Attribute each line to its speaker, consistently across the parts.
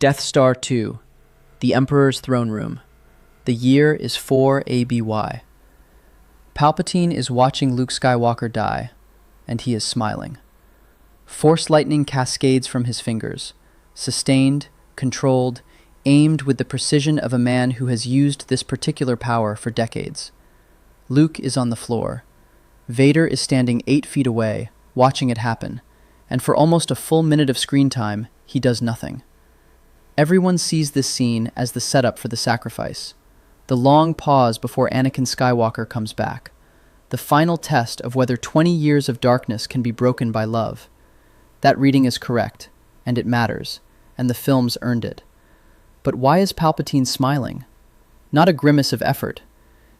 Speaker 1: Death Star 2, the Emperor's Throne Room. The year is 4 ABY. Palpatine is watching Luke Skywalker die, and he is smiling. Force lightning cascades from his fingers, sustained, controlled, aimed with the precision of a man who has used this particular power for decades. Luke is on the floor. Vader is standing 8 feet away, watching it happen, and for almost a full minute of screen time, he does nothing. Everyone sees this scene as the setup for the sacrifice, the long pause before Anakin Skywalker comes back, the final test of whether 20 years of darkness can be broken by love. That reading is correct, and it matters, and the film's earned it. But why is Palpatine smiling? Not a grimace of effort.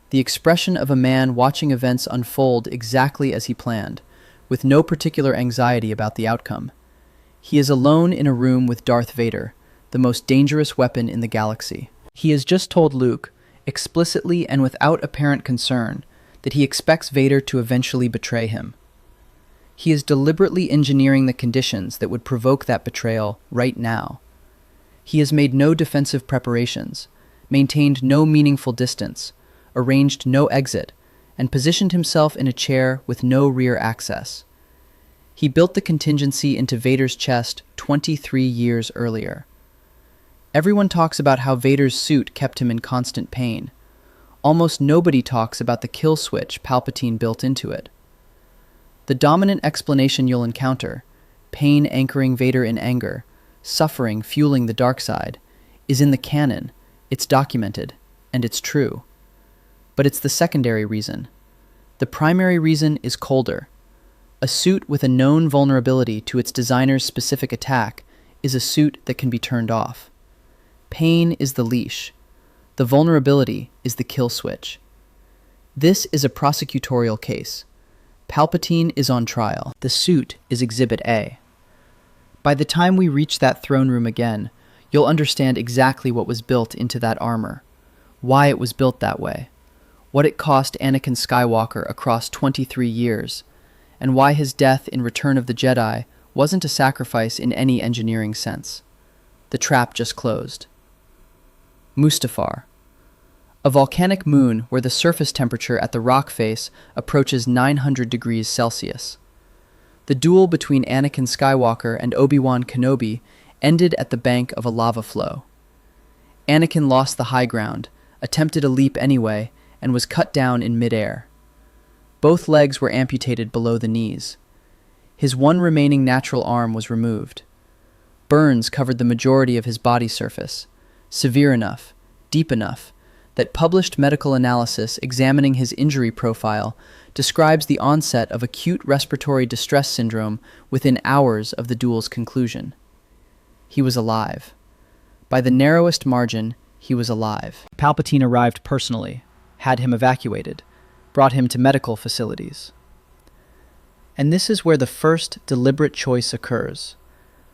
Speaker 1: The expression of a man watching events unfold exactly as he planned, with no particular anxiety about the outcome. He is alone in a room with Darth Vader, the most dangerous weapon in the galaxy. He has just told Luke, explicitly and without apparent concern, that he expects Vader to eventually betray him. He is deliberately engineering the conditions that would provoke that betrayal right now. He has made no defensive preparations, maintained no meaningful distance, arranged no exit, and positioned himself in a chair with no rear access. He built the contingency into Vader's chest 23 years earlier. Everyone talks about how Vader's suit kept him in constant pain. Almost nobody talks about the kill switch Palpatine built into it. The dominant explanation you'll encounter, pain anchoring Vader in anger, suffering fueling the dark side, is in the canon, it's documented, and it's true. But it's the secondary reason. The primary reason is colder. A suit with a known vulnerability to its designer's specific attack is a suit that can be turned off. Pain is the leash. The vulnerability is the kill switch. This is a prosecutorial case. Palpatine is on trial. The suit is Exhibit A. By the time we reach that throne room again, you'll understand exactly what was built into that armor, why it was built that way, what it cost Anakin Skywalker across 23 years, and why his death in Return of the Jedi wasn't a sacrifice in any engineering sense. The trap just closed. Mustafar, a volcanic moon where the surface temperature at the rock face approaches 900 degrees Celsius. The duel between Anakin Skywalker and Obi-Wan Kenobi ended at the bank of a lava flow. Anakin lost the high ground, attempted a leap anyway, and was cut down in midair. Both legs were amputated below the knees. His one remaining natural arm was removed. Burns covered the majority of his body surface, severe enough, deep enough, that published medical analysis examining his injury profile describes the onset of acute respiratory distress syndrome within hours of the duel's conclusion. He was alive. By the narrowest margin, he was alive. Palpatine arrived personally, had him evacuated, brought him to medical facilities. And this is where the first deliberate choice occurs,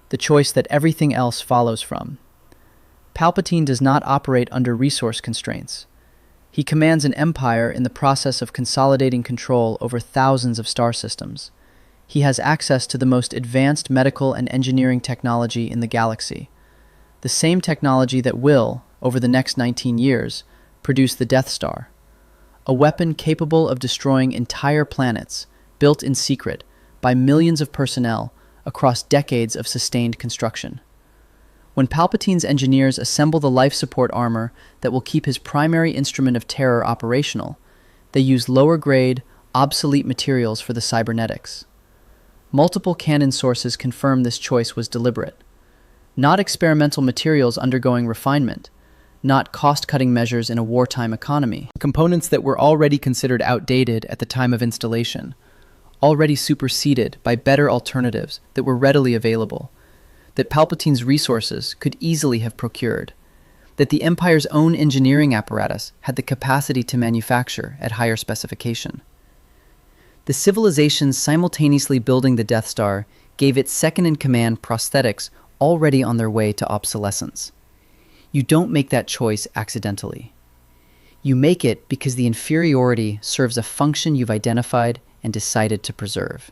Speaker 1: the choice that everything else follows from. Palpatine does not operate under resource constraints. He commands an empire in the process of consolidating control over thousands of star systems. He has access to the most advanced medical and engineering technology in the galaxy, the same technology that will, over the next 19 years, produce the Death Star, a weapon capable of destroying entire planets, built in secret by millions of personnel across decades of sustained construction. When Palpatine's engineers assemble the life support armor that will keep his primary instrument of terror operational, they use lower-grade, obsolete materials for the cybernetics. Multiple canon sources confirm this choice was deliberate. Not experimental materials undergoing refinement, not cost-cutting measures in a wartime economy. Components that were already considered outdated at the time of installation, already superseded by better alternatives that were readily available, that Palpatine's resources could easily have procured, that the Empire's own engineering apparatus had the capacity to manufacture at higher specification. The civilizations simultaneously building the Death Star gave its second-in-command prosthetics already on their way to obsolescence. You don't make that choice accidentally. You make it because the inferiority serves a function you've identified and decided to preserve.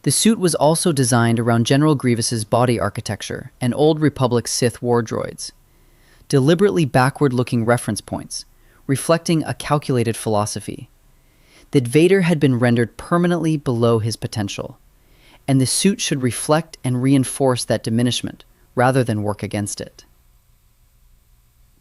Speaker 1: The suit was also designed around General Grievous's body architecture and Old Republic Sith war droids, deliberately backward-looking reference points, reflecting a calculated philosophy that Vader had been rendered permanently below his potential, and the suit should reflect and reinforce that diminishment rather than work against it.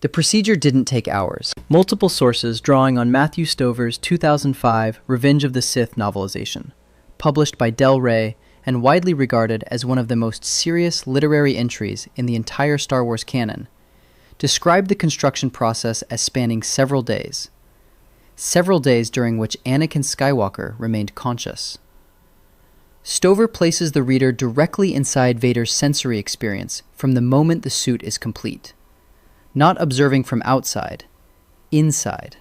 Speaker 1: The procedure didn't take hours. Multiple sources drawing on Matthew Stover's 2005 Revenge of the Sith novelization, published by Del Rey and widely regarded as one of the most serious literary entries in the entire Star Wars canon, described the construction process as spanning several days during which Anakin Skywalker remained conscious. Stover places the reader directly inside Vader's sensory experience from the moment the suit is complete, not observing from outside, inside.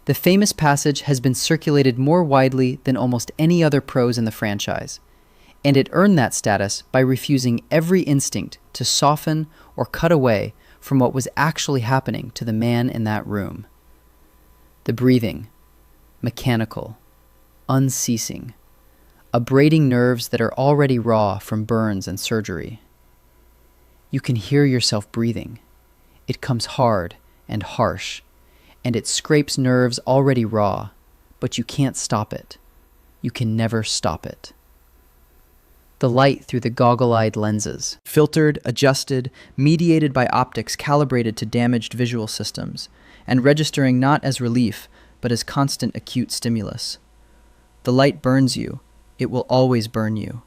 Speaker 1: The famous passage has been circulated more widely than almost any other prose in the franchise, and it earned that status by refusing every instinct to soften or cut away from what was actually happening to the man in that room. The breathing, mechanical, unceasing, abrading nerves that are already raw from burns and surgery. You can hear yourself breathing. It comes hard and harsh, and it scrapes nerves already raw, but you can't stop it. You can never stop it. The light through the goggle-eyed lenses, filtered, adjusted, mediated by optics calibrated to damaged visual systems, and registering not as relief, but as constant acute stimulus. The light burns you. It will always burn you.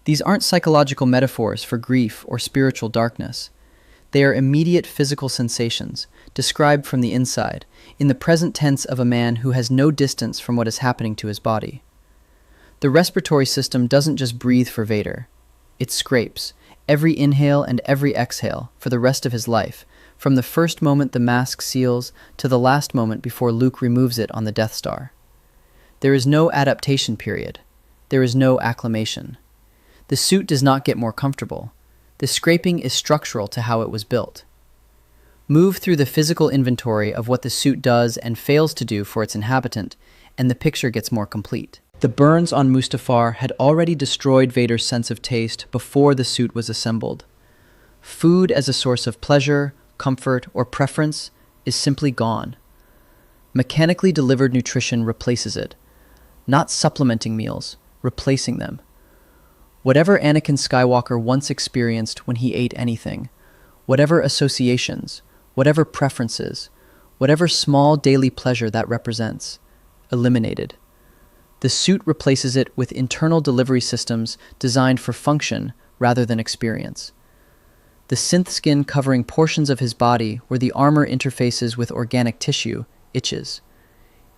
Speaker 1: These aren't psychological metaphors for grief or spiritual darkness. They are immediate physical sensations, described from the inside, in the present tense of a man who has no distance from what is happening to his body. The respiratory system doesn't just breathe for Vader. It scrapes, every inhale and every exhale, for the rest of his life, from the first moment the mask seals to the last moment before Luke removes it on the Death Star. There is no adaptation period. There is no acclimation. The suit does not get more comfortable. The scraping is structural to how it was built. Move through the physical inventory of what the suit does and fails to do for its inhabitant, and the picture gets more complete. The burns on Mustafar had already destroyed Vader's sense of taste before the suit was assembled. Food as a source of pleasure, comfort, or preference is simply gone. Mechanically delivered nutrition replaces it, not supplementing meals, replacing them. Whatever Anakin Skywalker once experienced when he ate anything, whatever associations, whatever preferences, whatever small daily pleasure that represents, eliminated. The suit replaces it with internal delivery systems designed for function rather than experience. The synth skin covering portions of his body where the armor interfaces with organic tissue itches,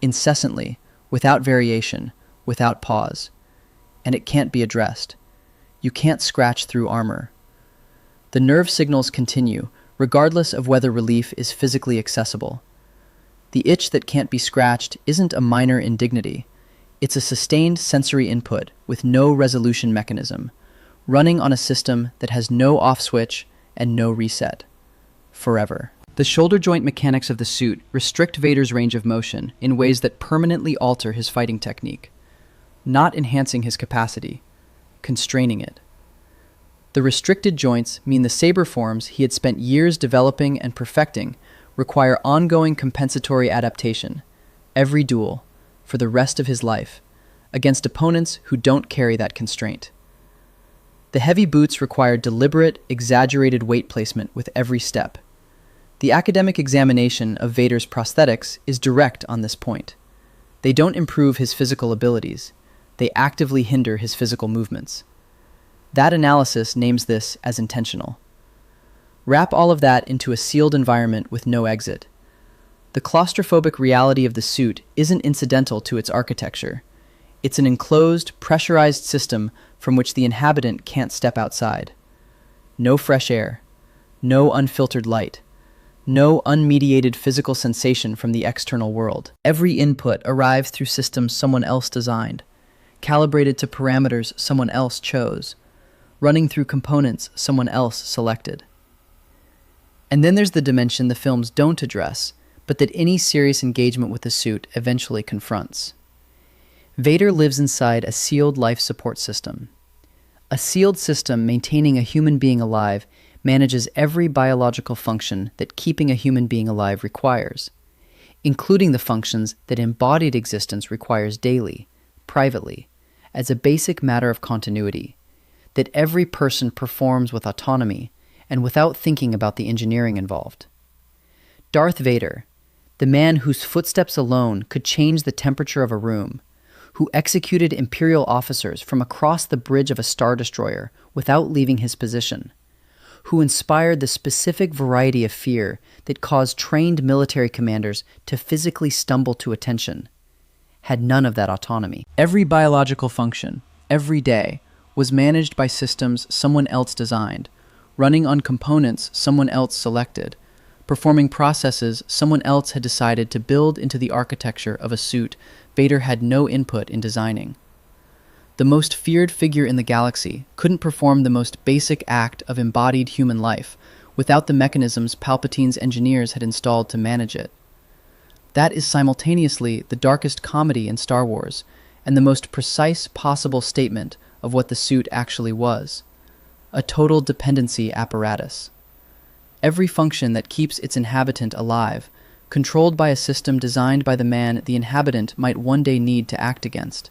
Speaker 1: incessantly, without variation, without pause, and it can't be addressed. You can't scratch through armor. The nerve signals continue, regardless of whether relief is physically accessible. The itch that can't be scratched isn't a minor indignity. It's a sustained sensory input with no resolution mechanism, running on a system that has no off switch and no reset. Forever. The shoulder joint mechanics of the suit restrict Vader's range of motion in ways that permanently alter his fighting technique, not enhancing his capacity, constraining it. The restricted joints mean the saber forms he had spent years developing and perfecting require ongoing compensatory adaptation, every duel, for the rest of his life, against opponents who don't carry that constraint. The heavy boots require deliberate, exaggerated weight placement with every step. The academic examination of Vader's prosthetics is direct on this point. They don't improve his physical abilities. They actively hinder his physical movements. That analysis names this as intentional. Wrap all of that into a sealed environment with no exit. The claustrophobic reality of the suit isn't incidental to its architecture. It's an enclosed, pressurized system from which the inhabitant can't step outside. No fresh air, no unfiltered light, no unmediated physical sensation from the external world. Every input arrives through systems someone else designed, calibrated to parameters someone else chose, running through components someone else selected. And then there's the dimension the films don't address, but that any serious engagement with the suit eventually confronts. Vader lives inside a sealed life support system. A sealed system maintaining a human being alive manages every biological function that keeping a human being alive requires, including the functions that embodied existence requires daily, privately, as a basic matter of continuity, that every person performs with autonomy and without thinking about the engineering involved. Darth Vader, the man whose footsteps alone could change the temperature of a room, who executed Imperial officers from across the bridge of a Star Destroyer without leaving his position, who inspired the specific variety of fear that caused trained military commanders to physically stumble to attention, had none of that autonomy. Every biological function, every day, was managed by systems someone else designed, running on components someone else selected, performing processes someone else had decided to build into the architecture of a suit Vader had no input in designing. The most feared figure in the galaxy couldn't perform the most basic act of embodied human life without the mechanisms Palpatine's engineers had installed to manage it. That is simultaneously the darkest comedy in Star Wars and the most precise possible statement of what the suit actually was: a total dependency apparatus. Every function that keeps its inhabitant alive, controlled by a system designed by the man the inhabitant might one day need to act against.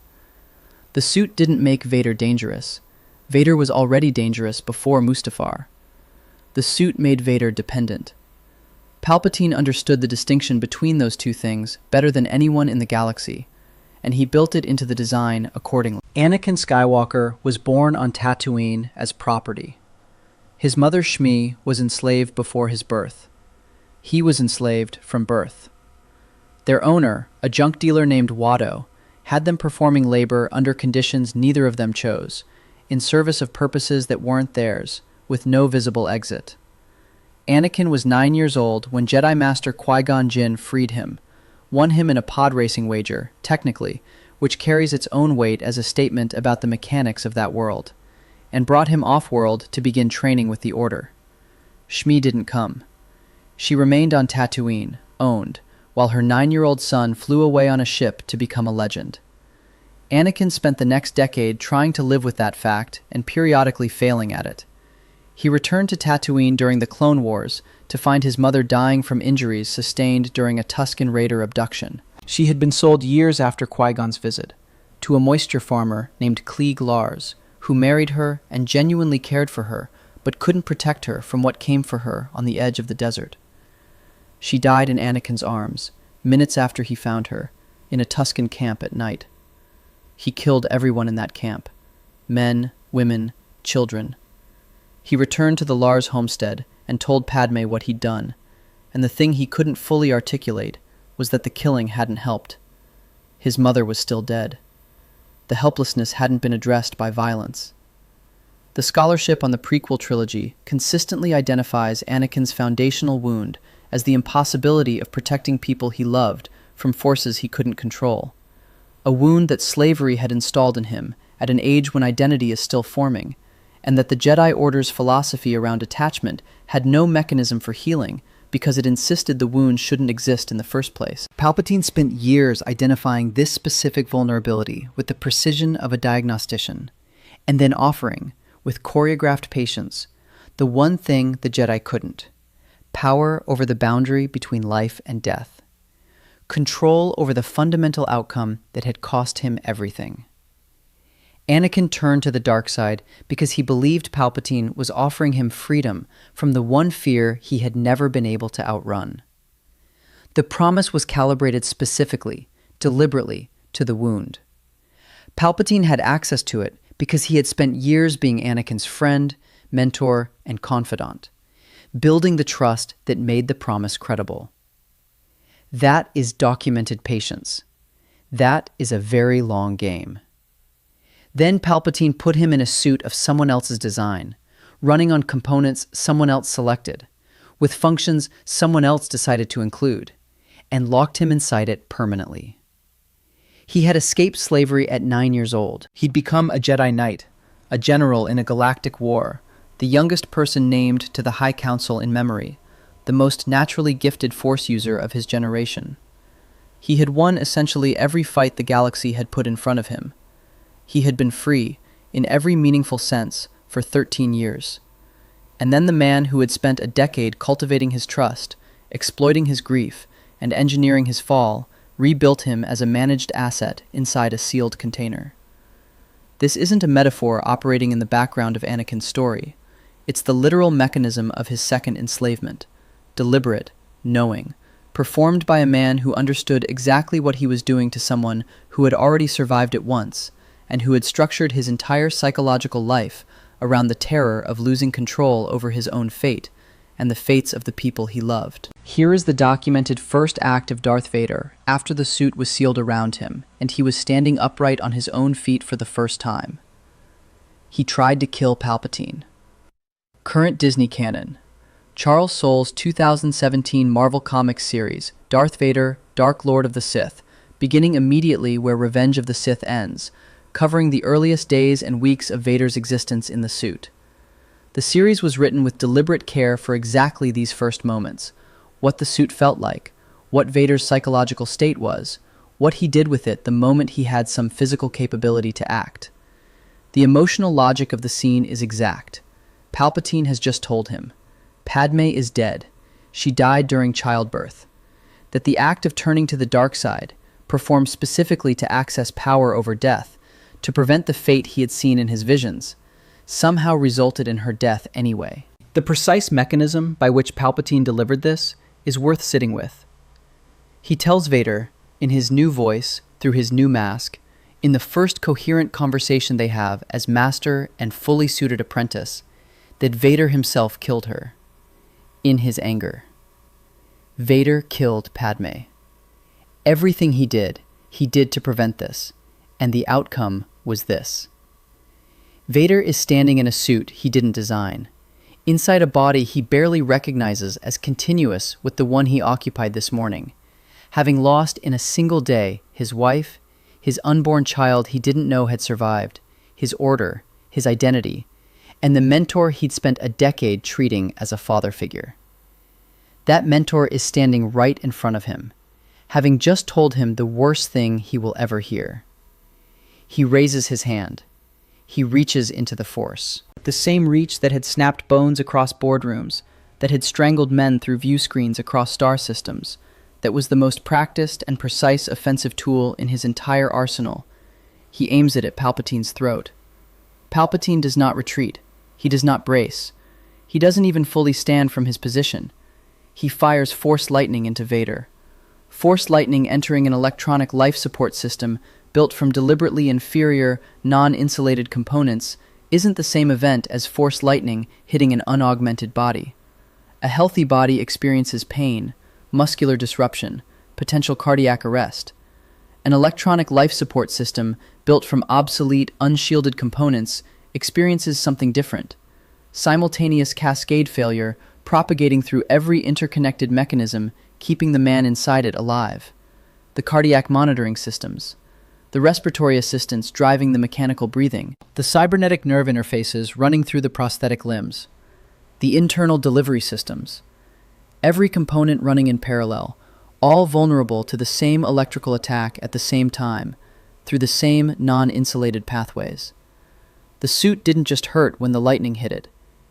Speaker 1: The suit didn't make Vader dangerous. Vader was already dangerous before Mustafar. The suit made Vader dependent. Palpatine understood the distinction between those two things better than anyone in the galaxy, and he built it into the design accordingly. Anakin Skywalker was born on Tatooine as property. His mother Shmi was enslaved before his birth. He was enslaved from birth. Their owner, a junk dealer named Watto, had them performing labor under conditions neither of them chose, in service of purposes that weren't theirs, with no visible exit. Anakin was 9 years old when Jedi Master Qui-Gon Jinn freed him, won him in a pod racing wager, technically, which carries its own weight as a statement about the mechanics of that world, and brought him off-world to begin training with the Order. Shmi didn't come. She remained on Tatooine, owned, while her 9-year-old son flew away on a ship to become a legend. Anakin spent the next decade trying to live with that fact and periodically failing at it. He returned to Tatooine during the Clone Wars to find his mother dying from injuries sustained during a Tusken Raider abduction. She had been sold years after Qui-Gon's visit, to a moisture farmer named Klieg Lars, who married her and genuinely cared for her, but couldn't protect her from what came for her on the edge of the desert. She died in Anakin's arms, minutes after he found her, in a Tusken camp at night. He killed everyone in that camp, men, women, children. He returned to the Lars homestead and told Padme what he'd done, and the thing he couldn't fully articulate was that the killing hadn't helped. His mother was still dead. The helplessness hadn't been addressed by violence. The scholarship on the prequel trilogy consistently identifies Anakin's foundational wound as the impossibility of protecting people he loved from forces he couldn't control, a wound that slavery had installed in him at an age when identity is still forming, and that the Jedi Order's philosophy around attachment had no mechanism for healing because it insisted the wound shouldn't exist in the first place. Palpatine spent years identifying this specific vulnerability with the precision of a diagnostician, and then offering, with choreographed patience, the one thing the Jedi couldn't: power over the boundary between life and death, control over the fundamental outcome that had cost him everything. Anakin turned to the dark side because he believed Palpatine was offering him freedom from the one fear he had never been able to outrun. The promise was calibrated specifically, deliberately, to the wound. Palpatine had access to it because he had spent years being Anakin's friend, mentor, and confidant, building the trust that made the promise credible. That is documented patience. That is a very long game. Then Palpatine put him in a suit of someone else's design, running on components someone else selected, with functions someone else decided to include, and locked him inside it permanently. He had escaped slavery at 9 years old. He'd become a Jedi Knight, a general in a galactic war, the youngest person named to the High Council in memory, the most naturally gifted Force user of his generation. He had won essentially every fight the galaxy had put in front of him. He had been free, in every meaningful sense, for 13 years. And then the man who had spent a decade cultivating his trust, exploiting his grief, and engineering his fall, rebuilt him as a managed asset inside a sealed container. This isn't a metaphor operating in the background of Anakin's story. It's the literal mechanism of his second enslavement, deliberate, knowing, performed by a man who understood exactly what he was doing to someone who had already survived it once, and who had structured his entire psychological life around the terror of losing control over his own fate and the fates of the people he loved. Here is the documented first act of Darth Vader after the suit was sealed around him and he was standing upright on his own feet for the first time. He tried to kill Palpatine. Current Disney canon. Charles Soule's 2017 Marvel Comics series, Darth Vader, Dark Lord of the Sith, beginning immediately where Revenge of the Sith ends, covering the earliest days and weeks of Vader's existence in the suit. The series was written with deliberate care for exactly these first moments: what the suit felt like, what Vader's psychological state was, what he did with it the moment he had some physical capability to act. The emotional logic of the scene is exact. Palpatine has just told him, Padme is dead. She died during childbirth. That the act of turning to the dark side, performed specifically to access power over death, to prevent the fate he had seen in his visions, somehow resulted in her death anyway. The precise mechanism by which Palpatine delivered this is worth sitting with. He tells Vader, in his new voice, through his new mask, in the first coherent conversation they have as master and fully suited apprentice, that Vader himself killed her. In his anger. Vader killed Padme. Everything he did to prevent this, and the outcome was this. Vader is standing in a suit he didn't design, inside a body he barely recognizes as continuous with the one he occupied this morning, having lost in a single day his wife, his unborn child he didn't know had survived, his order, his identity, and the mentor he'd spent a decade treating as a father figure. That mentor is standing right in front of him, having just told him the worst thing he will ever hear. He raises his hand. He reaches into the Force. The same reach that had snapped bones across boardrooms, that had strangled men through view screens across star systems, that was the most practiced and precise offensive tool in his entire arsenal. He aims it at Palpatine's throat. Palpatine does not retreat. He does not brace. He doesn't even fully stand from his position. He fires Force lightning into Vader. Force lightning entering an electronic life support system built from deliberately inferior, non-insulated components isn't the same event as Force lightning hitting an unaugmented body. A healthy body experiences pain, muscular disruption, potential cardiac arrest. An electronic life support system built from obsolete, unshielded components experiences something different. Simultaneous cascade failure propagating through every interconnected mechanism, keeping the man inside it alive. The cardiac monitoring systems. The respiratory assistants driving the mechanical breathing. The cybernetic nerve interfaces running through the prosthetic limbs. The internal delivery systems. Every component running in parallel, all vulnerable to the same electrical attack at the same time, through the same non-insulated pathways. The suit didn't just hurt when the lightning hit it.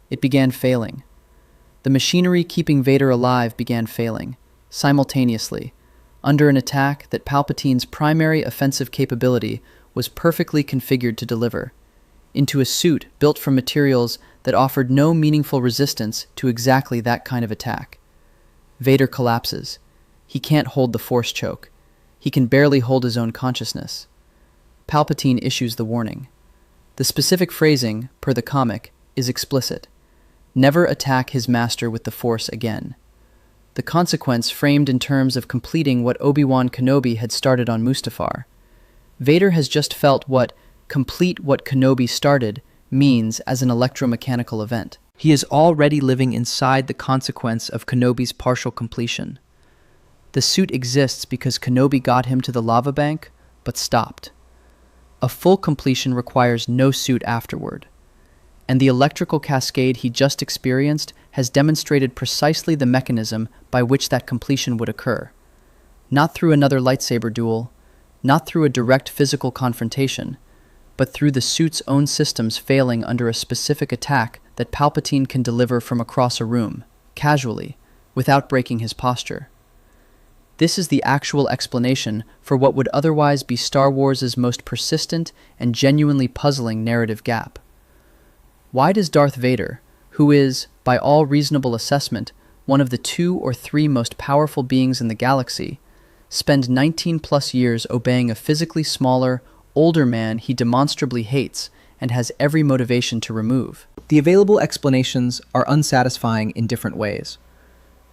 Speaker 1: It began failing. The machinery keeping Vader alive began failing, simultaneously, under an attack that Palpatine's primary offensive capability was perfectly configured to deliver, into a suit built from materials that offered no meaningful resistance to exactly that kind of attack. Vader collapses. He can't hold the Force choke. He can barely hold his own consciousness. Palpatine issues the warning. The specific phrasing, per the comic, is explicit. Never attack his master with the Force again. The consequence framed in terms of completing what Obi-Wan Kenobi had started on Mustafar. Vader has just felt what complete what Kenobi started means as an electromechanical event. He is already living inside the consequence of Kenobi's partial completion. The suit exists because Kenobi got him to the lava bank, but stopped. A full completion requires no suit afterward. And the electrical cascade he just experienced has demonstrated precisely the mechanism by which that completion would occur. Not through another lightsaber duel, not through a direct physical confrontation, but through the suit's own systems failing under a specific attack that Palpatine can deliver from across a room, casually, without breaking his posture. This is the actual explanation for what would otherwise be Star Wars' most persistent and genuinely puzzling narrative gap. Why does Darth Vader, who is, by all reasonable assessment, one of the 2 or 3 most powerful beings in the galaxy, spend 19+ years obeying a physically smaller, older man he demonstrably hates and has every motivation to remove?
Speaker 2: The available explanations are unsatisfying in different ways.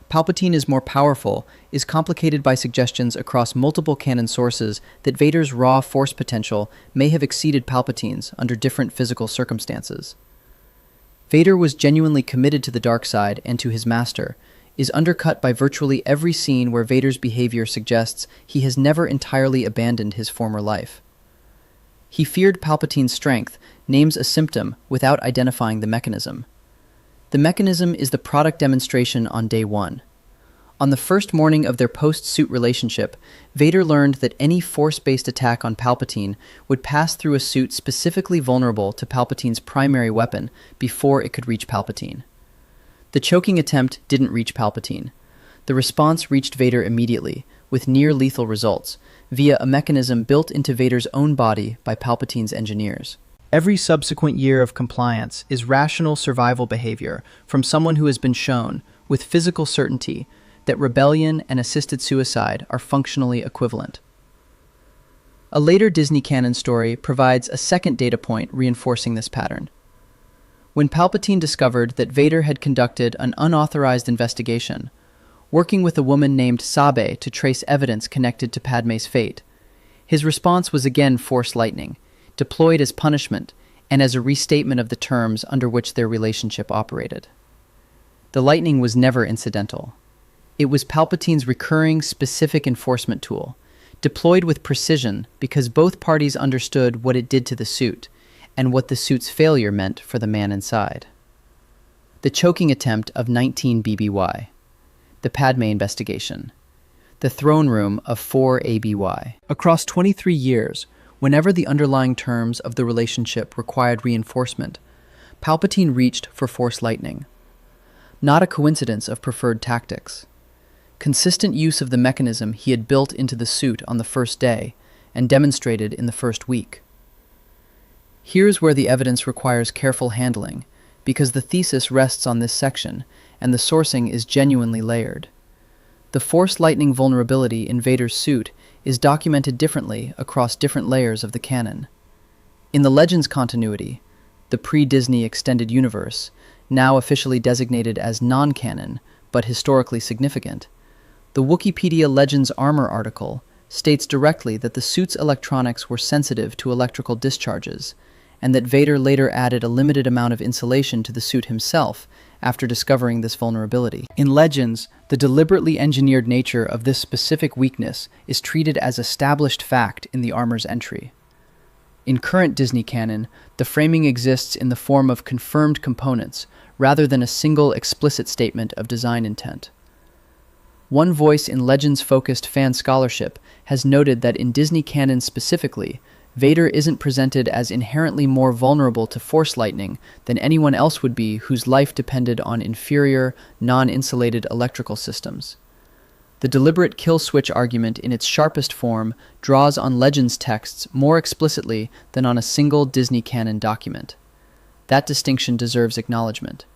Speaker 2: Palpatine is more powerful is complicated by suggestions across multiple canon sources that Vader's raw force potential may have exceeded Palpatine's under different physical circumstances. Vader was genuinely committed to the dark side and to his master, is undercut by virtually every scene where Vader's behavior suggests he has never entirely abandoned his former life. He feared Palpatine's strength, names a symptom without identifying the mechanism. The mechanism is the product demonstration on day 1. On the first morning of their post-suit relationship, Vader learned that any force-based attack on Palpatine would pass through a suit specifically vulnerable to Palpatine's primary weapon before it could reach Palpatine. The choking attempt didn't reach Palpatine. The response reached Vader immediately, with near-lethal results, via a mechanism built into Vader's own body by Palpatine's engineers. Every subsequent year of compliance is rational survival behavior from someone who has been shown, with physical certainty, that rebellion and assisted suicide are functionally equivalent. A later Disney canon story provides a second data point reinforcing this pattern. When Palpatine discovered that Vader had conducted an unauthorized investigation, working with a woman named Sabe to trace evidence connected to Padme's fate, his response was again Force lightning, deployed as punishment and as a restatement of the terms under which their relationship operated. The lightning was never incidental. It was Palpatine's recurring specific enforcement tool, deployed with precision because both parties understood what it did to the suit and what the suit's failure meant for the man inside. The choking attempt of 19 BBY, the Padme investigation, the throne room of 4 ABY. Across 23 years, whenever the underlying terms of the relationship required reinforcement, Palpatine reached for Force lightning. Not a coincidence of preferred tactics. Consistent use of the mechanism he had built into the suit on the first day and demonstrated in the first week. Here's where the evidence requires careful handling, because the thesis rests on this section and the sourcing is genuinely layered. The Force lightning vulnerability in Vader's suit is documented differently across different layers of the canon. In the Legends continuity, the pre-Disney extended universe, now officially designated as non-canon but historically significant, the Wikipedia Legends Armor article states directly that the suit's electronics were sensitive to electrical discharges, and that Vader later added a limited amount of insulation to the suit himself after discovering this vulnerability. In Legends, the deliberately engineered nature of this specific weakness is treated as established fact in the armor's entry. In current Disney canon, the framing exists in the form of confirmed components rather than a single explicit statement of design intent. One voice in Legends-focused fan scholarship has noted that in Disney canon specifically, Vader isn't presented as inherently more vulnerable to Force lightning than anyone else would be whose life depended on inferior, non-insulated electrical systems. The deliberate kill switch argument in its sharpest form draws on Legends texts more explicitly than on a single Disney canon document. That distinction deserves acknowledgement.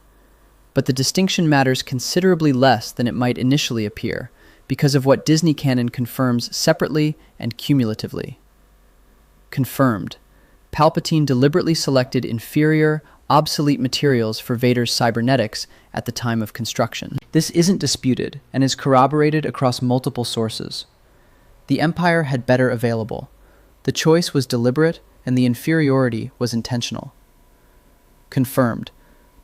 Speaker 2: But the distinction matters considerably less than it might initially appear, because of what Disney canon confirms separately and cumulatively. Confirmed. Palpatine deliberately selected inferior, obsolete materials for Vader's cybernetics at the time of construction. This isn't disputed and is corroborated across multiple sources. The Empire had better available. The choice was deliberate and the inferiority was intentional. Confirmed.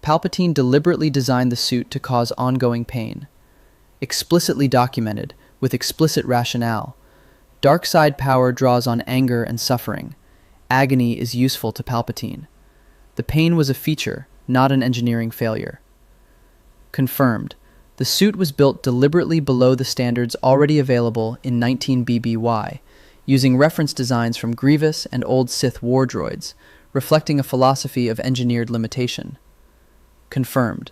Speaker 2: Palpatine deliberately designed the suit to cause ongoing pain. Explicitly documented, with explicit rationale. Dark side power draws on anger and suffering. Agony is useful to Palpatine. The pain was a feature, not an engineering failure. Confirmed. The The suit was built deliberately below the standards already available in 19 BBY, using reference designs from Grievous and old Sith war droids, reflecting a philosophy of engineered limitation. Confirmed.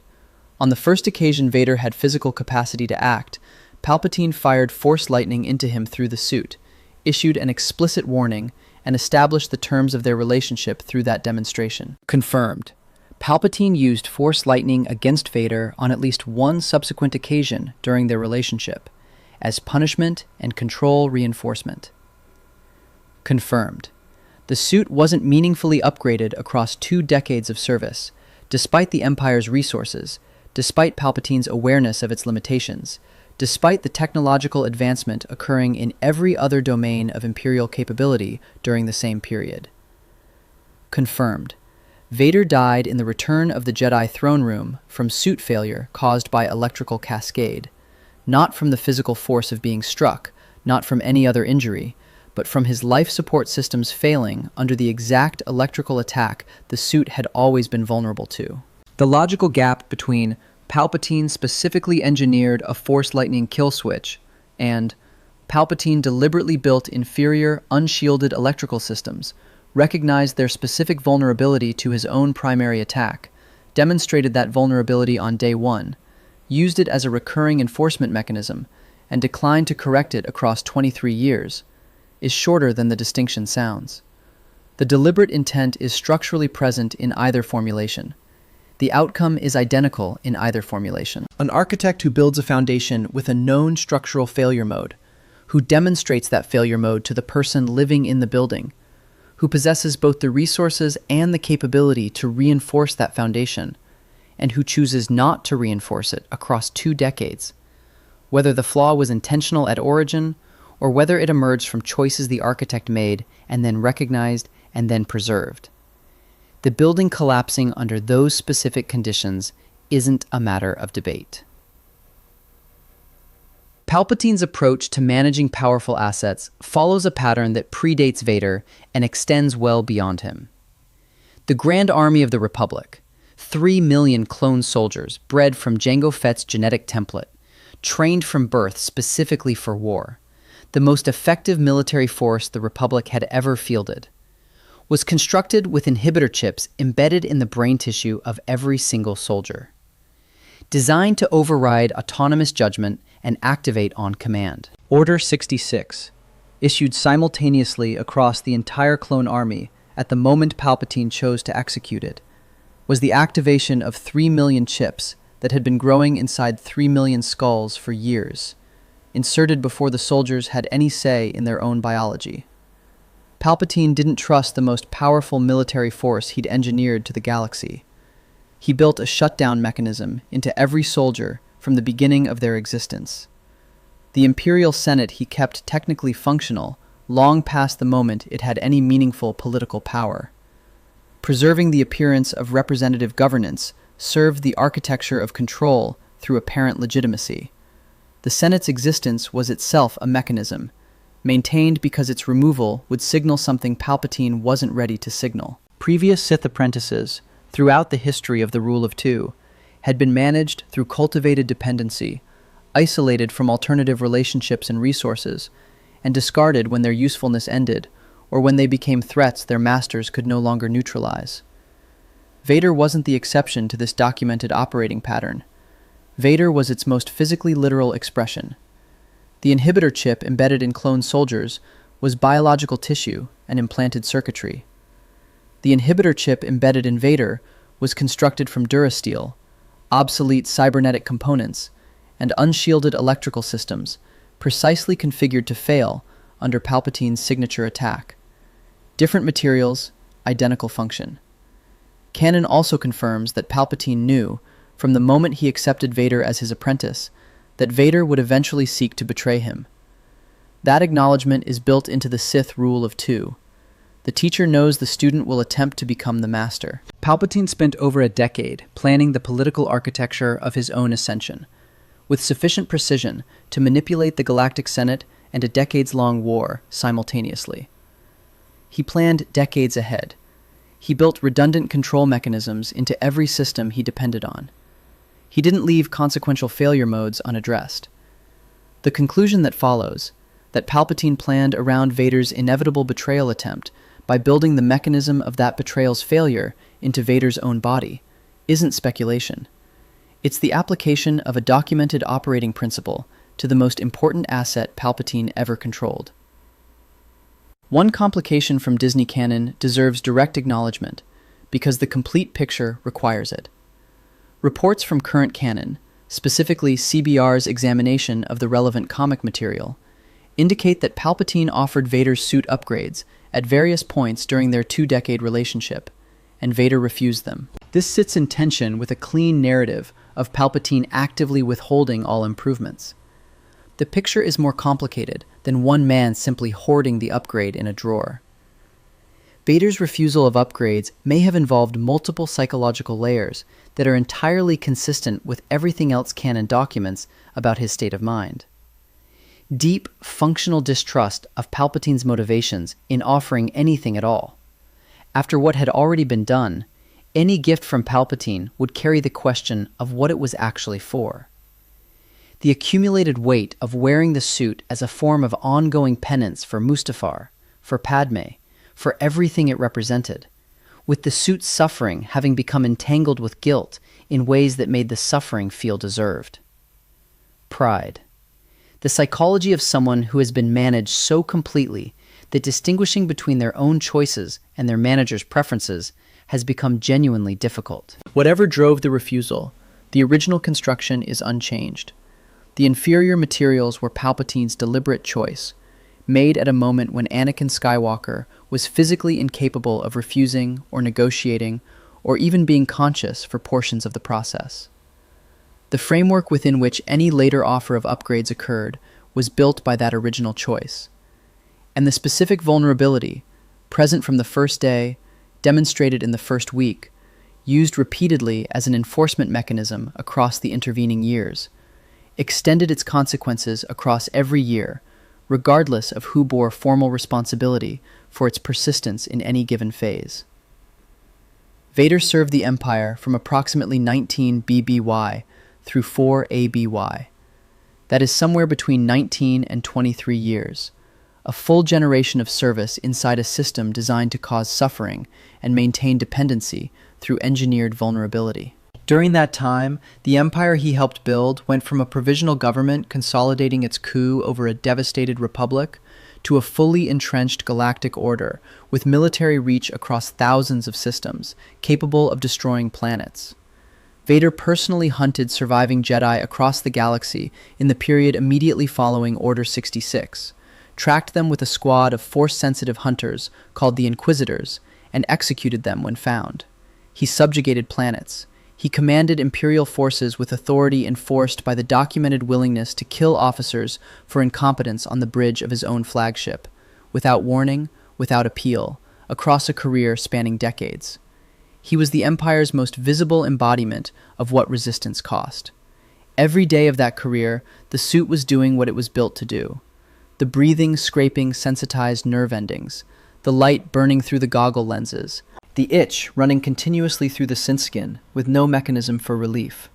Speaker 2: On the first occasion Vader had physical capacity to act, Palpatine fired Force lightning into him through the suit, issued an explicit warning, and established the terms of their relationship through that demonstration. Confirmed. Palpatine used Force lightning against Vader on at least one subsequent occasion during their relationship, as punishment and control reinforcement. Confirmed. The suit wasn't meaningfully upgraded across 2 decades of service, despite the Empire's resources, despite Palpatine's awareness of its limitations, despite the technological advancement occurring in every other domain of Imperial capability during the same period. Confirmed. Vader died in the Return of the Jedi throne room from suit failure caused by electrical cascade, not from the physical force of being struck, not from any other injury, but from his life support systems failing under the exact electrical attack the suit had always been vulnerable to. The logical gap between Palpatine specifically engineered a Force lightning kill switch and Palpatine deliberately built inferior, unshielded electrical systems, recognized their specific vulnerability to his own primary attack, demonstrated that vulnerability on day one, used it as a recurring enforcement mechanism, and declined to correct it across 23 years, is shorter than the distinction sounds. The deliberate intent is structurally present in either formulation. The outcome is identical in either formulation. An architect who builds a foundation with a known structural failure mode, who demonstrates that failure mode to the person living in the building, who possesses both the resources and the capability to reinforce that foundation, and who chooses not to reinforce it across 2 decades, whether the flaw was intentional at origin, or whether it emerged from choices the architect made and then recognized and then preserved. The building collapsing under those specific conditions isn't a matter of debate. Palpatine's approach to managing powerful assets follows a pattern that predates Vader and extends well beyond him. The Grand Army of the Republic, 3 million clone soldiers bred from Jango Fett's genetic template, trained from birth specifically for war, the most effective military force the Republic had ever fielded, was constructed with inhibitor chips embedded in the brain tissue of every single soldier. Designed to override autonomous judgment and activate on command. Order 66, issued simultaneously across the entire clone army at the moment Palpatine chose to execute it, was the activation of 3 million chips that had been growing inside 3 million skulls for years, inserted before the soldiers had any say in their own biology. Palpatine didn't trust the most powerful military force he'd engineered to the galaxy. He built a shutdown mechanism into every soldier from the beginning of their existence. The Imperial Senate he kept technically functional long past the moment it had any meaningful political power. Preserving the appearance of representative governance served the architecture of control through apparent legitimacy. The Senate's existence was itself a mechanism, maintained because its removal would signal something Palpatine wasn't ready to signal. Previous Sith apprentices, throughout the history of the Rule of Two, had been managed through cultivated dependency, isolated from alternative relationships and resources, and discarded when their usefulness ended, or when they became threats their masters could no longer neutralize. Vader wasn't the exception to this documented operating pattern. Vader was its most physically literal expression. The inhibitor chip embedded in clone soldiers was biological tissue and implanted circuitry. The inhibitor chip embedded in Vader was constructed from durasteel, obsolete cybernetic components, and unshielded electrical systems, precisely configured to fail under Palpatine's signature attack. Different materials, identical function. Canon also confirms that Palpatine knew, from the moment he accepted Vader as his apprentice, that Vader would eventually seek to betray him. That acknowledgement is built into the Sith Rule of Two. The teacher knows the student will attempt to become the master. Palpatine spent over a decade planning the political architecture of his own ascension, with sufficient precision to manipulate the Galactic Senate and a decades-long war simultaneously. He planned decades ahead. He built redundant control mechanisms into every system he depended on. He didn't leave consequential failure modes unaddressed. The conclusion that follows, that Palpatine planned around Vader's inevitable betrayal attempt by building the mechanism of that betrayal's failure into Vader's own body, isn't speculation. It's the application of a documented operating principle to the most important asset Palpatine ever controlled. One complication from Disney canon deserves direct acknowledgement, because the complete picture requires it. Reports from current canon, specifically CBR's examination of the relevant comic material, indicate that Palpatine offered Vader's suit upgrades at various points during their two-decade relationship, and Vader refused them. This sits in tension with a clean narrative of Palpatine actively withholding all improvements. The picture is more complicated than one man simply hoarding the upgrade in a drawer. Vader's refusal of upgrades may have involved multiple psychological layers that are entirely consistent with everything else canon documents about his state of mind. Deep, functional distrust of Palpatine's motivations in offering anything at all. After what had already been done, any gift from Palpatine would carry the question of what it was actually for. The accumulated weight of wearing the suit as a form of ongoing penance for Mustafar, for Padme, for everything it represented, with the suit's suffering having become entangled with guilt in ways that made the suffering feel deserved. Pride. The psychology of someone who has been managed so completely that distinguishing between their own choices and their manager's preferences has become genuinely difficult. Whatever drove the refusal, the original construction is unchanged. The inferior materials were Palpatine's deliberate choice, made at a moment when Anakin Skywalker was physically incapable of refusing or negotiating or even being conscious for portions of the process. The framework within which any later offer of upgrades occurred was built by that original choice. And the specific vulnerability, present from the first day, demonstrated in the first week, used repeatedly as an enforcement mechanism across the intervening years, extended its consequences across every year, regardless of who bore formal responsibility for its persistence in any given phase. Vader served the Empire from approximately 19 BBY through 4 ABY. That is somewhere between 19 and 23 years, a full generation of service inside a system designed to cause suffering and maintain dependency through engineered vulnerability. During that time, the empire he helped build went from a provisional government consolidating its coup over a devastated republic to a fully entrenched galactic order with military reach across thousands of systems, capable of destroying planets. Vader personally hunted surviving Jedi across the galaxy in the period immediately following Order 66, tracked them with a squad of Force-sensitive hunters called the Inquisitors, and executed them when found. He subjugated planets. He commanded Imperial forces with authority enforced by the documented willingness to kill officers for incompetence on the bridge of his own flagship, without warning, without appeal, across a career spanning decades. He was the Empire's most visible embodiment of what resistance cost. Every day of that career, the suit was doing what it was built to do. The breathing, scraping, sensitized nerve endings, the light burning through the goggle lenses, the itch running continuously through the synth skin with no mechanism for relief.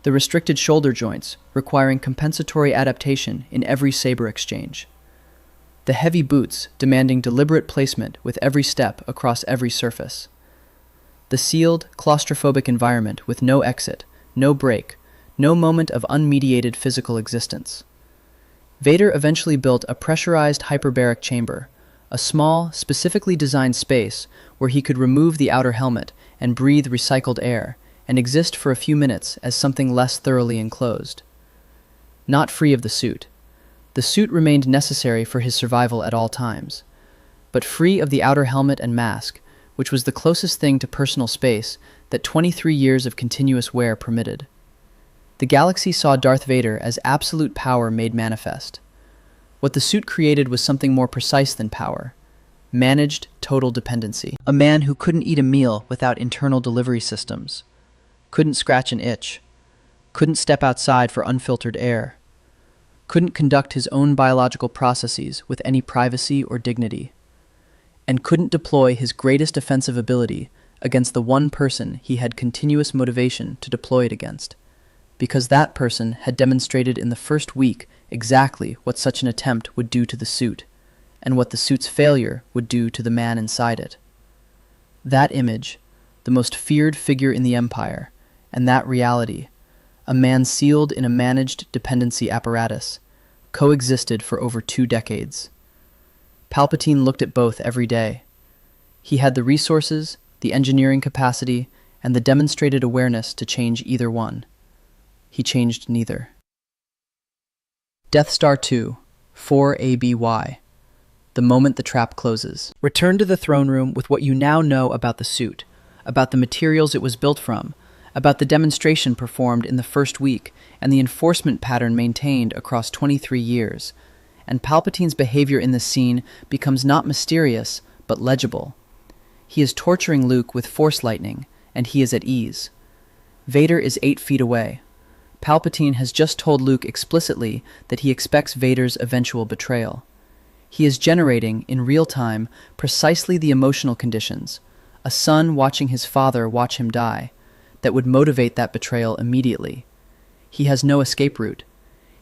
Speaker 2: The restricted shoulder joints requiring compensatory adaptation in every saber exchange. The heavy boots demanding deliberate placement with every step across every surface. The sealed, claustrophobic environment with no exit, no break, no moment of unmediated physical existence. Vader eventually built a pressurized hyperbaric chamber, a small, specifically designed space where he could remove the outer helmet and breathe recycled air and exist for a few minutes as something less thoroughly enclosed. Not free of the suit. The suit remained necessary for his survival at all times, but free of the outer helmet and mask, which was the closest thing to personal space that 23 years of continuous wear permitted. The galaxy saw Darth Vader as absolute power made manifest. What the suit created was something more precise than power. Managed total dependency. A man who couldn't eat a meal without internal delivery systems, couldn't scratch an itch, couldn't step outside for unfiltered air, couldn't conduct his own biological processes with any privacy or dignity, and couldn't deploy his greatest offensive ability against the one person he had continuous motivation to deploy it against.
Speaker 1: because that person had demonstrated in the first week exactly what such an attempt would do to the suit, and what the suit's failure would do to the man inside it. That image, the most feared figure in the Empire, and that reality, a man sealed in a managed dependency apparatus, coexisted for over 2 decades. Palpatine looked at both every day. He had the resources, the engineering capacity, and the demonstrated awareness to change either one. He changed neither. Death Star 2, 4ABY. The moment the trap closes. Return to the throne room with what you now know about the suit, about the materials it was built from, about the demonstration performed in the first week, and the enforcement pattern maintained across 23 years. And Palpatine's behavior in this scene becomes not mysterious, but legible. He is torturing Luke with Force lightning, and he is at ease. Vader is 8 feet away. Palpatine has just told Luke explicitly that he expects Vader's eventual betrayal. He is generating, in real time, precisely the emotional conditions, a son watching his father watch him die, that would motivate that betrayal immediately. He has no escape route.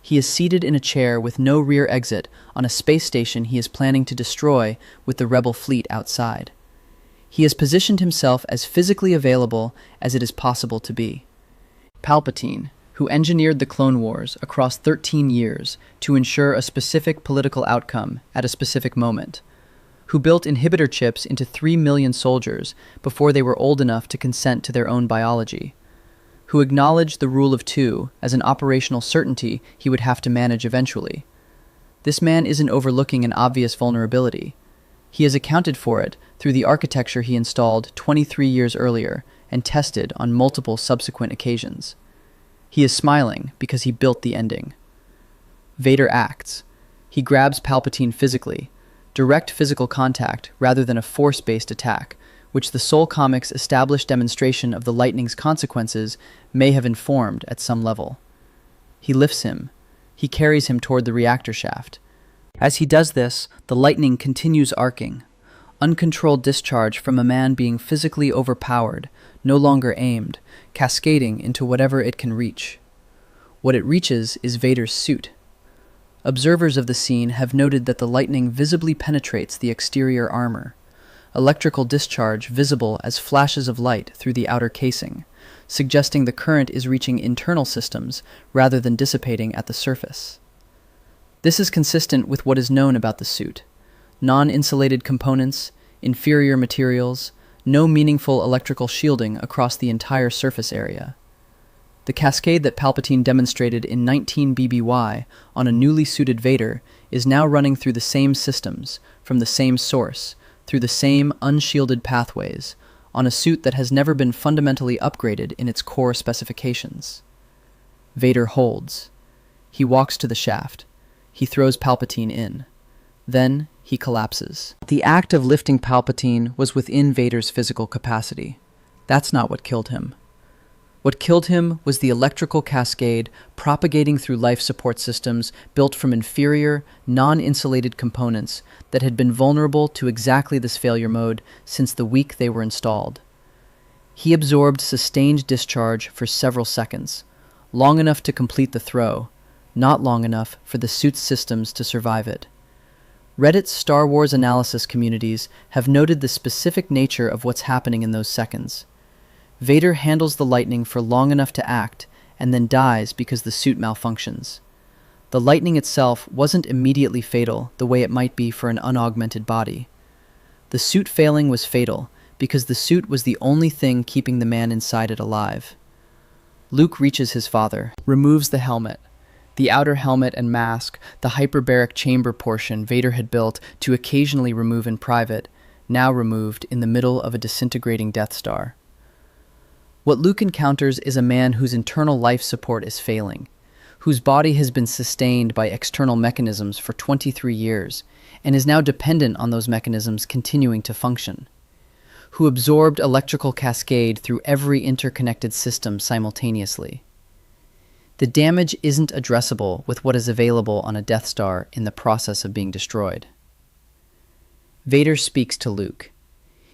Speaker 1: He is seated in a chair with no rear exit on a space station he is planning to destroy with the rebel fleet outside. He has positioned himself as physically available as it is possible to be. Palpatine, who engineered the Clone Wars across 13 years to ensure a specific political outcome at a specific moment, who built inhibitor chips into 3 million soldiers before they were old enough to consent to their own biology, who acknowledged the rule of 2 as an operational certainty he would have to manage eventually. This man isn't overlooking an obvious vulnerability. He has accounted for it through the architecture he installed 23 years earlier and tested on multiple subsequent occasions. He is smiling because he built the ending. Vader acts. He grabs Palpatine physically, direct physical contact rather than a force-based attack, which the Soul Comics' established demonstration of the lightning's consequences may have informed at some level. He lifts him. He carries him toward the reactor shaft. As he does this, the lightning continues arcing. Uncontrolled discharge from a man being physically overpowered, no longer aimed, cascading into whatever it can reach. What it reaches is Vader's suit. Observers of the scene have noted that the lightning visibly penetrates the exterior armor, electrical discharge visible as flashes of light through the outer casing, suggesting the current is reaching internal systems rather than dissipating at the surface. This is consistent with what is known about the suit. Non-insulated components, inferior materials, no meaningful electrical shielding across the entire surface area. The cascade that Palpatine demonstrated in 19 BBY on a newly suited Vader is now running through the same systems, from the same source, through the same unshielded pathways, on a suit that has never been fundamentally upgraded in its core specifications. Vader holds. He walks to the shaft. He throws Palpatine in. Then he collapses. The act of lifting Palpatine was within Vader's physical capacity. That's not what killed him. What killed him was the electrical cascade propagating through life support systems built from inferior, non-insulated components that had been vulnerable to exactly this failure mode since the week they were installed. He absorbed sustained discharge for several seconds, long enough to complete the throw, not long enough for the suit's systems to survive it. Reddit's Star Wars analysis communities have noted the specific nature of what's happening in those seconds. Vader handles the lightning for long enough to act, and then dies because the suit malfunctions. The lightning itself wasn't immediately fatal the way it might be for an unaugmented body. The suit failing was fatal because the suit was the only thing keeping the man inside it alive. Luke reaches his father, removes the helmet. The outer helmet and mask, the hyperbaric chamber portion Vader had built to occasionally remove in private, now removed in the middle of a disintegrating Death Star. What Luke encounters is a man whose internal life support is failing, whose body has been sustained by external mechanisms for 23 years, and is now dependent on those mechanisms continuing to function, who absorbed electrical cascade through every interconnected system simultaneously. The damage isn't addressable with what is available on a Death Star in the process of being destroyed. Vader speaks to Luke.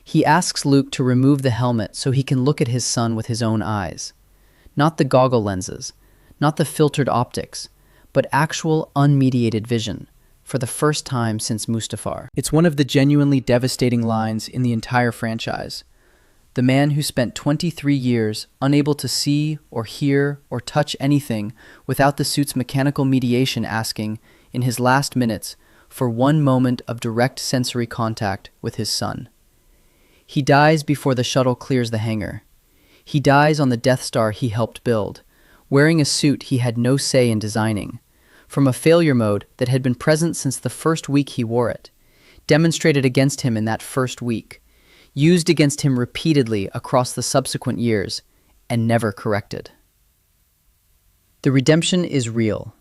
Speaker 1: He asks Luke to remove the helmet so he can look at his son with his own eyes. Not the goggle lenses, not the filtered optics, but actual unmediated vision, for the first time since Mustafar. It's one of the genuinely devastating lines in the entire franchise. The man who spent 23 years unable to see or hear or touch anything without the suit's mechanical mediation asking, in his last minutes, for one moment of direct sensory contact with his son. He dies before the shuttle clears the hangar. He dies on the Death Star he helped build, wearing a suit he had no say in designing, from a failure mode that had been present since the first week he wore it, demonstrated against him in that first week, used against him repeatedly across the subsequent years, and never corrected. The redemption is real.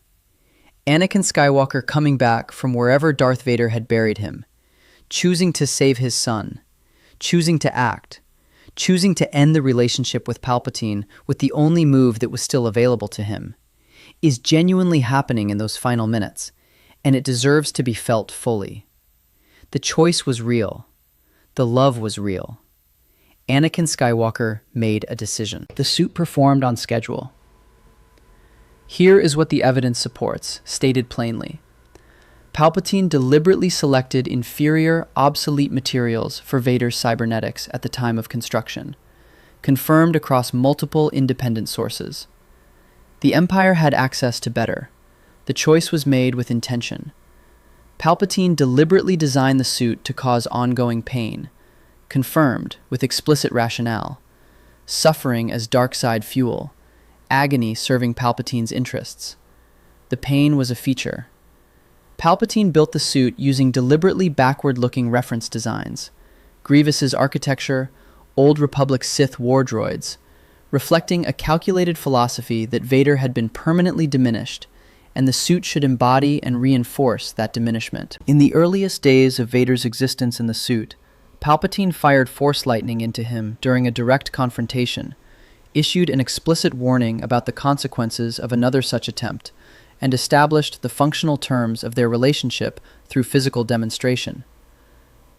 Speaker 1: Anakin Skywalker coming back from wherever Darth Vader had buried him, choosing to save his son, choosing to act, choosing to end the relationship with Palpatine with the only move that was still available to him, is genuinely happening in those final minutes, and it deserves to be felt fully. The choice was real. The love was real. Anakin Skywalker made a decision. The suit performed on schedule. Here is what the evidence supports, stated plainly. Palpatine deliberately selected inferior, obsolete materials for Vader's cybernetics at the time of construction, confirmed across multiple independent sources. The Empire had access to better. The choice was made with intention. Palpatine deliberately designed the suit to cause ongoing pain, confirmed with explicit rationale, suffering as dark side fuel, agony serving Palpatine's interests. The pain was a feature. Palpatine built the suit using deliberately backward-looking reference designs, Grievous's architecture, Old Republic Sith war droids, reflecting a calculated philosophy that Vader had been permanently diminished, and the suit should embody and reinforce that diminishment. In the earliest days of Vader's existence in the suit, Palpatine fired Force lightning into him during a direct confrontation, issued an explicit warning about the consequences of another such attempt, and established the functional terms of their relationship through physical demonstration.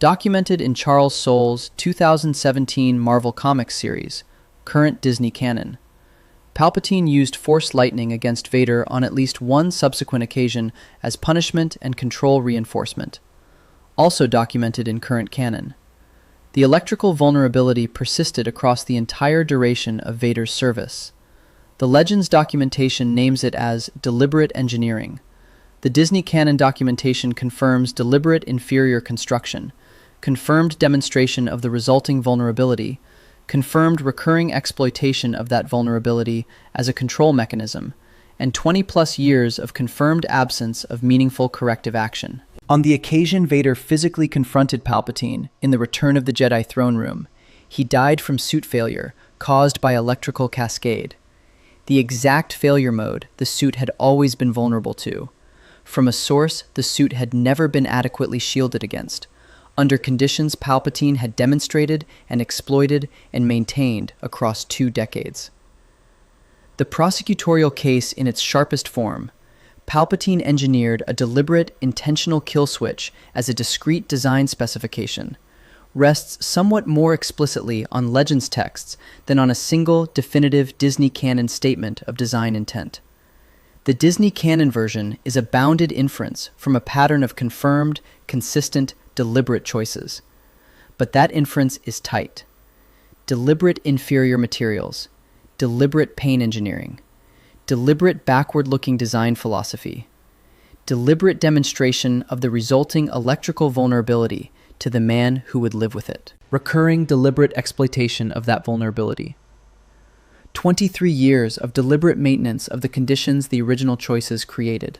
Speaker 1: Documented in Charles Soule's 2017 Marvel Comics series, current Disney canon, Palpatine used Force lightning against Vader on at least one subsequent occasion as punishment and control reinforcement. Also documented in current canon, the electrical vulnerability persisted across the entire duration of Vader's service. The Legends documentation names it as deliberate engineering. The Disney canon documentation confirms deliberate inferior construction, confirmed demonstration of the resulting vulnerability, confirmed recurring exploitation of that vulnerability as a control mechanism, and 20-plus years of confirmed absence of meaningful corrective action. On the occasion Vader physically confronted Palpatine in the Return of the Jedi throne room, he died from suit failure caused by electrical cascade, the exact failure mode the suit had always been vulnerable to, from a source the suit had never been adequately shielded against, under conditions Palpatine had demonstrated and exploited and maintained across 2 decades. The prosecutorial case in its sharpest form, Palpatine engineered a deliberate, intentional kill switch as a discrete design specification, rests somewhat more explicitly on Legends texts than on a single, definitive Disney canon statement of design intent. The Disney canon version is a bounded inference from a pattern of confirmed, consistent, deliberate choices. But that inference is tight. Deliberate inferior materials, deliberate pain engineering, deliberate backward-looking design philosophy, deliberate demonstration of the resulting electrical vulnerability to the man who would live with it. Recurring deliberate exploitation of that vulnerability. 23 years of deliberate maintenance of the conditions the original choices created.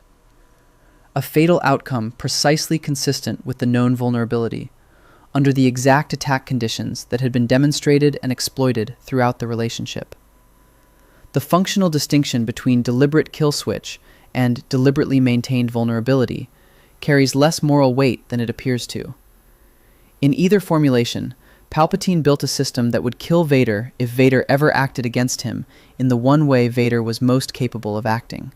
Speaker 1: A fatal outcome precisely consistent with the known vulnerability, under the exact attack conditions that had been demonstrated and exploited throughout the relationship. The functional distinction between deliberate kill switch and deliberately maintained vulnerability carries less moral weight than it appears to. In either formulation, Palpatine built a system that would kill Vader if Vader ever acted against him in the one way Vader was most capable of acting.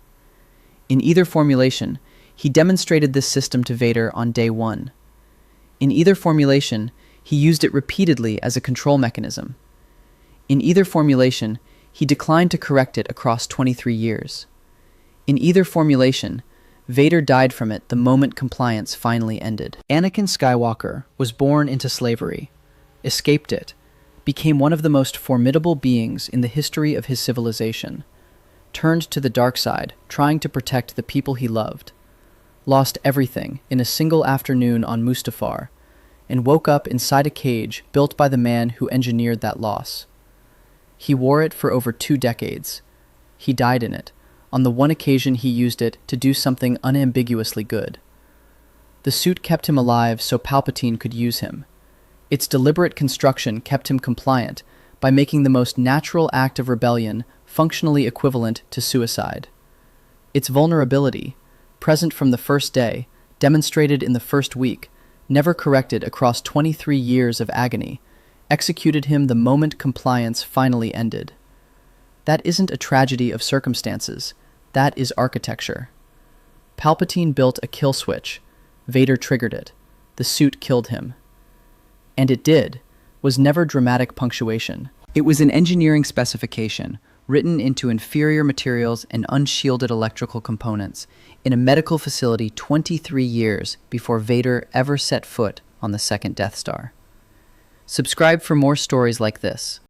Speaker 1: In either formulation, he demonstrated this system to Vader on day 1. In either formulation, he used it repeatedly as a control mechanism. In either formulation, he declined to correct it across 23 years. In either formulation, Vader died from it the moment compliance finally ended. Anakin Skywalker was born into slavery, escaped it, became one of the most formidable beings in the history of his civilization, turned to the dark side, trying to protect the people he loved, lost everything in a single afternoon on Mustafar, and woke up inside a cage built by the man who engineered that loss. He wore it for over 2 decades. He died in it, on the one occasion he used it to do something unambiguously good. The suit kept him alive so Palpatine could use him. Its deliberate construction kept him compliant by making the most natural act of rebellion functionally equivalent to suicide. Its vulnerability, present from the first day, demonstrated in the first week, never corrected across 23 years of agony, executed him the moment compliance finally ended. That isn't a tragedy of circumstances. That is architecture. Palpatine built a kill switch. Vader triggered it. The suit killed him. And it did, was never dramatic punctuation. It was an engineering specification, written into inferior materials and unshielded electrical components, in a medical facility 23 years before Vader ever set foot on the second Death Star. Subscribe for more stories like this.